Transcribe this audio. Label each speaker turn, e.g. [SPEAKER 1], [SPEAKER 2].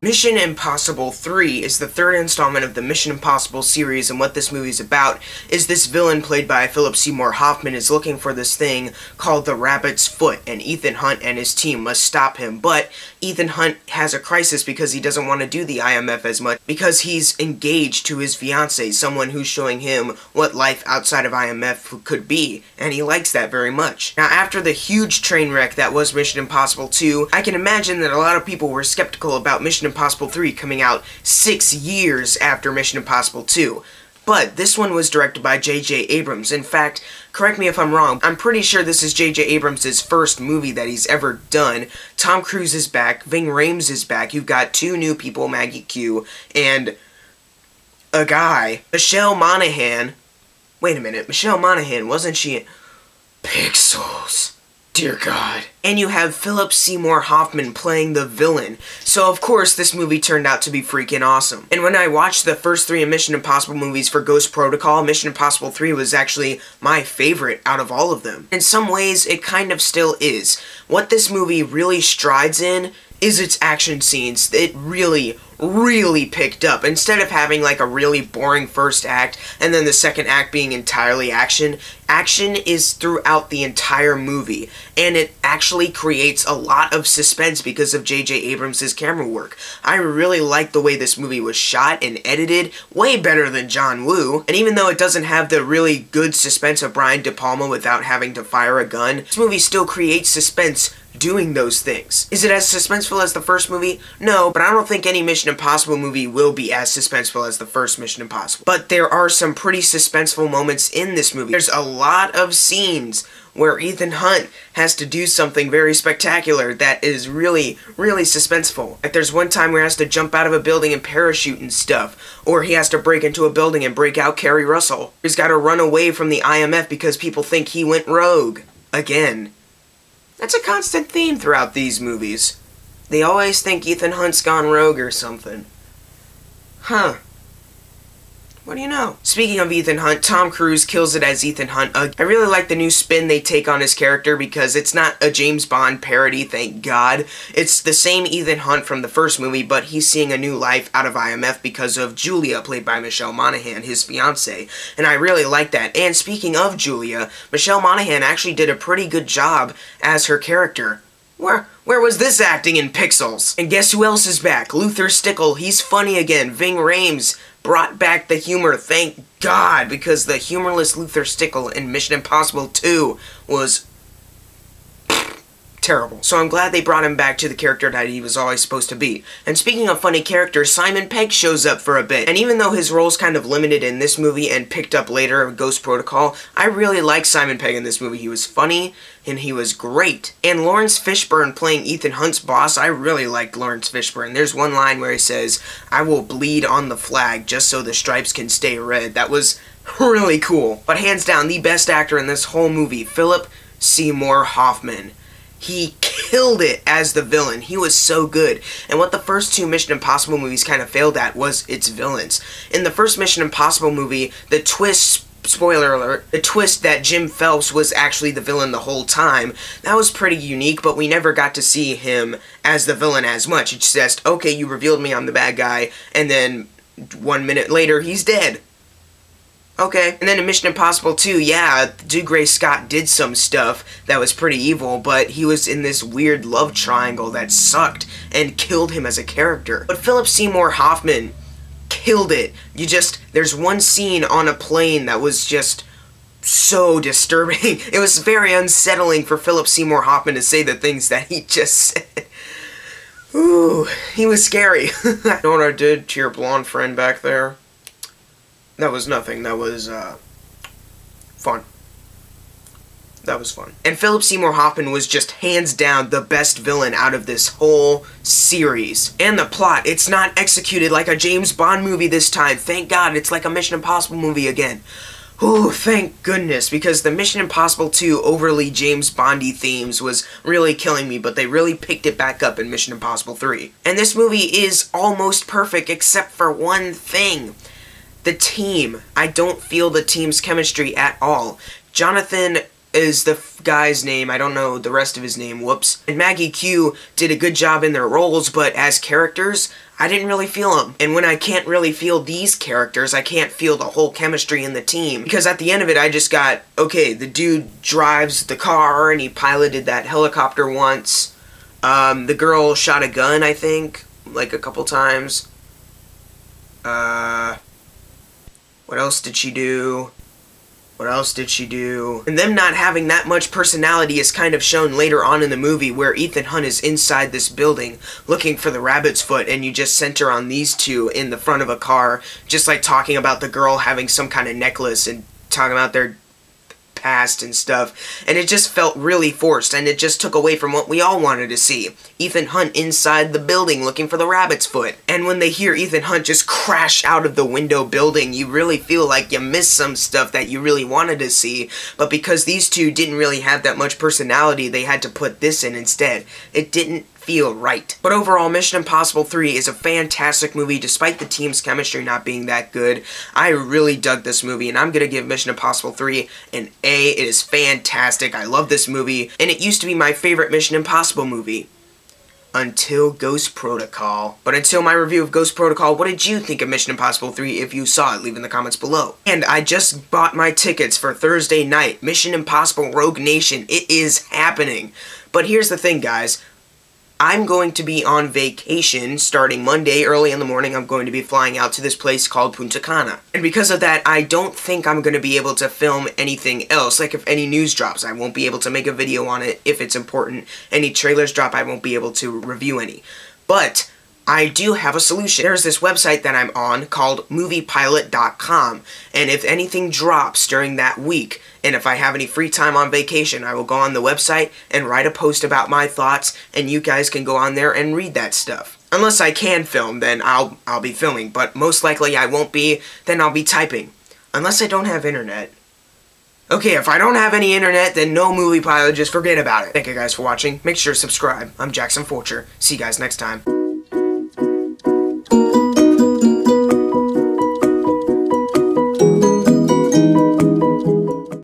[SPEAKER 1] Mission Impossible 3 is the third installment of the Mission Impossible series, and what this movie is about is this villain played by Philip Seymour Hoffman is looking for this thing called the Rabbit's Foot, and Ethan Hunt and his team must stop him. But Ethan Hunt has a crisis because he doesn't want to do the IMF as much because he's engaged to his fiancée, someone who's showing him what life outside of IMF could be, and he likes that very much. Now, after the huge train wreck that was Mission Impossible 2, I can imagine that a lot of people were skeptical about Mission Impossible 3 coming out 6 years after Mission Impossible 2. But this one was directed by JJ Abrams. In fact, correct me if I'm wrong, I'm pretty sure this is JJ Abrams' first movie that he's ever done. Tom Cruise is back, Ving Rhames is back, you've got 2 new people, Maggie Q, and a guy, Michelle Monaghan. Wait a minute, Michelle Monaghan, wasn't she in Pixels? Dear God. And you have Philip Seymour Hoffman playing the villain. So of course this movie turned out to be freaking awesome. And when I watched the first 3 Mission Impossible movies for Ghost Protocol, Mission Impossible 3 was actually my favorite out of all of them. In some ways, it kind of still is. What this movie really strides in is its action scenes. It really picked up. Instead of having like a really boring first act and then the second act being entirely action, action is throughout the entire movie, and it actually creates a lot of suspense because of JJ Abrams' camera work. I really like the way this movie was shot and edited, way better than John Woo, and even though it doesn't have the really good suspense of Brian De Palma without having to fire a gun, this movie still creates suspense doing those things. Is it as suspenseful as the first movie? No, but I don't think any Mission Impossible movie will be as suspenseful as the first Mission Impossible. But there are some pretty suspenseful moments in this movie. There's a lot of scenes where Ethan Hunt has to do something very spectacular that is really suspenseful. Like there's one time where he has to jump out of a building and parachute and stuff, or he has to break into a building and break out Kerry Russell. He's got to run away from the IMF because people think he went rogue. Again. That's a constant theme throughout these movies. They always think Ethan Hunt's gone rogue or something. Huh. What do you know? Speaking of Ethan Hunt, Tom Cruise kills it as Ethan Hunt. I really like the new spin they take on his character because it's not a James Bond parody, thank God. It's the same Ethan Hunt from the first movie, but he's seeing a new life out of IMF because of Julia, played by Michelle Monaghan, his fiancée. And I really like that. And speaking of Julia, Michelle Monaghan actually did a pretty good job as her character. Where was this acting in Pixels? And guess who else is back? Luther Stickle, he's funny again. Ving Rhames brought back the humor, thank God, because the humorless Luther Stickle in Mission Impossible 2 was terrible. So I'm glad they brought him back to the character that he was always supposed to be. And speaking of funny characters, Simon Pegg shows up for a bit. And even though his role's kind of limited in this movie and picked up later in Ghost Protocol, I really like Simon Pegg in this movie. He was funny, and he was great. And Lawrence Fishburne playing Ethan Hunt's boss, I really liked Lawrence Fishburne. There's one line where he says, "I will bleed on the flag just so the stripes can stay red." That was really cool. But hands down, the best actor in this whole movie, Philip Seymour Hoffman. He killed it as the villain. He was so good. And what the first 2 Mission Impossible movies kind of failed at was its villains. In the first Mission Impossible movie, the twist, spoiler alert, the twist that Jim Phelps was actually the villain the whole time, that was pretty unique, but we never got to see him as the villain as much. It's just, okay, you revealed me, I'm the bad guy, and then 1 minute later, he's dead. Okay. And then in Mission Impossible 2, yeah, Dougray Scott did some stuff that was pretty evil, but he was in this weird love triangle that sucked and killed him as a character. But Philip Seymour Hoffman killed it. There's one scene on a plane that was just so disturbing. It was very unsettling for Philip Seymour Hoffman to say the things that he just said. Ooh, he was scary. You know what I did to your blonde friend back there? That was nothing. That was, fun. That was fun. And Philip Seymour Hoffman was just hands down the best villain out of this whole series. And the plot, it's not executed like a James Bond movie this time. Thank God, it's like a Mission Impossible movie again. Ooh, thank goodness, because the Mission Impossible 2 overly James Bondy themes was really killing me, but they really picked it back up in Mission Impossible 3. And this movie is almost perfect except for one thing. The team. I don't feel the team's chemistry at all. Jonathan is the guy's name. I don't know the rest of his name. Whoops. And Maggie Q did a good job in their roles, but as characters, I didn't really feel them. And when I can't really feel these characters, I can't feel the whole chemistry in the team. Because at the end of it, I just got, okay, the dude drives the car, and he piloted that helicopter once. The girl shot a gun, I think, like a couple times. What else did she do? What else did she do? And them not having that much personality is kind of shown later on in the movie, where Ethan Hunt is inside this building looking for the rabbit's foot, and you just center on these two in the front of a car, just like talking about the girl having some kind of necklace and talking about their past and stuff, and it just felt really forced, and it just took away from what we all wanted to see. Ethan Hunt inside the building looking for the rabbit's foot. And when they hear Ethan Hunt just crash out of the window building, you really feel like you missed some stuff that you really wanted to see, but because these two didn't really have that much personality, they had to put this in instead. It didn't feel right. But overall, Mission Impossible 3 is a fantastic movie, despite the team's chemistry not being that good. I really dug this movie, and I'm gonna give Mission Impossible 3 an A. It is fantastic. I love this movie, and it used to be my favorite Mission Impossible movie. Until Ghost Protocol. But until my review of Ghost Protocol, what did you think of Mission Impossible 3 if you saw it? Leave in the comments below. And I just bought my tickets for Thursday night. Mission Impossible Rogue Nation. It is happening. But here's the thing, guys. I'm going to be on vacation starting Monday early in the morning. I'm going to be flying out to this place called Punta Cana. And because of that, I don't think I'm going to be able to film anything else. Like if any news drops, I won't be able to make a video on it if it's important. Any trailers drop, I won't be able to review any. But I do have a solution. There's this website that I'm on called moviepilot.com, and if anything drops during that week, and if I have any free time on vacation, I will go on the website and write a post about my thoughts, and you guys can go on there and read that stuff. Unless I can film, then I'll be filming, but most likely I won't be, then I'll be typing. Unless I don't have internet. Okay, if I don't have any internet, then no Movie Pilot, just forget about it. Thank you guys for watching. Make sure to subscribe. I'm Jackson Fulcher. See you guys next time.